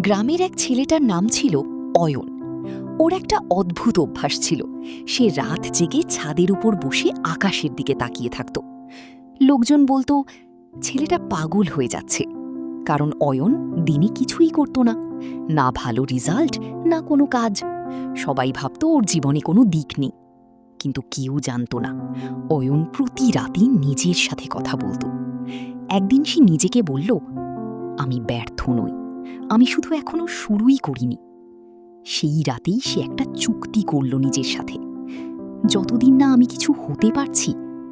গ্রামের এক ছেলেটার নাম ছিল অয়ন। ওর একটা অদ্ভুত অভ্যাস ছিল, সে রাত জেগে ছাদের উপর বসে আকাশের দিকে তাকিয়ে থাকত। লোকজন বলতো ছেলেটা পাগল হয়ে যাচ্ছে, কারণ অয়ন দিনে কিছুই করত না, না ভালো রেজাল্ট না কোনো কাজ। সবাই ভাবত ওর জীবনে কোনো দিক নেই, কিন্তু কেউ জানত না অয়ন প্রতি রাতেই নিজের সাথে কথা বলতো। একদিন সে নিজেকে বলল, আমি ব্যর্থ নই, আমি শুধু এখনো শুরুই করিনি। সেই রাতেই সে একটা চুক্তি করল নিজের সাথে, যতদিন না আমি কিছু হতে পারছি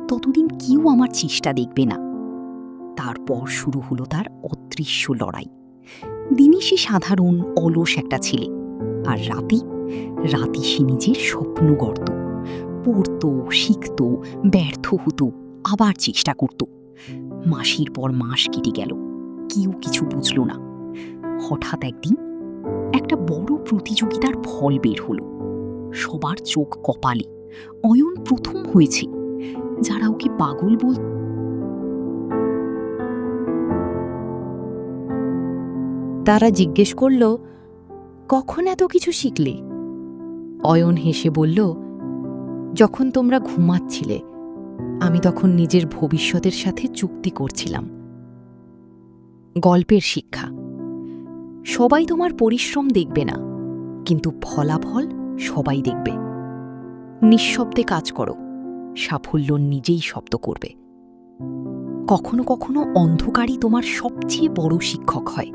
ততদিন কেউ আমার চেষ্টা দেখবে না। তারপর শুরু হলো তার অদৃশ্য লড়াই। দিনে সে সাধারণ অলস একটা ছেলে, আর রাতে সে নিজের স্বপ্ন গড়ত, পড়ত, শিখত, ব্যর্থ হতো, আবার চেষ্টা করত। মাসের পর মাস কেটে গেল, কেউ কিছু বুঝল না। হঠাৎ একদিন একটা বড় প্রতিযোগিতার ফল বের হলো। সবার চোখ কপালে, অয়ন প্রথম হয়েছে। যারা ওকে পাগল বলত তারা জিজ্ঞেস করল, কখন এত কিছু শিখলে? অয়ন হেসে বলল, যখন তোমরা ঘুমাচ্ছিলে, আমি তখন নিজের ভবিষ্যতের সাথে চুক্তি করছিলাম। গল্পের শিক্ষা: সবাই তোমার পরিশ্রম দেখবে না, কিন্তু ফলাফল সবাই দেখবে। নিঃশব্দে কাজ করো, সাফল্য নিজেই শব্দ করবে। কখনো কখনো অন্ধকারই তোমার সবচেয়ে বড় শিক্ষক হয়।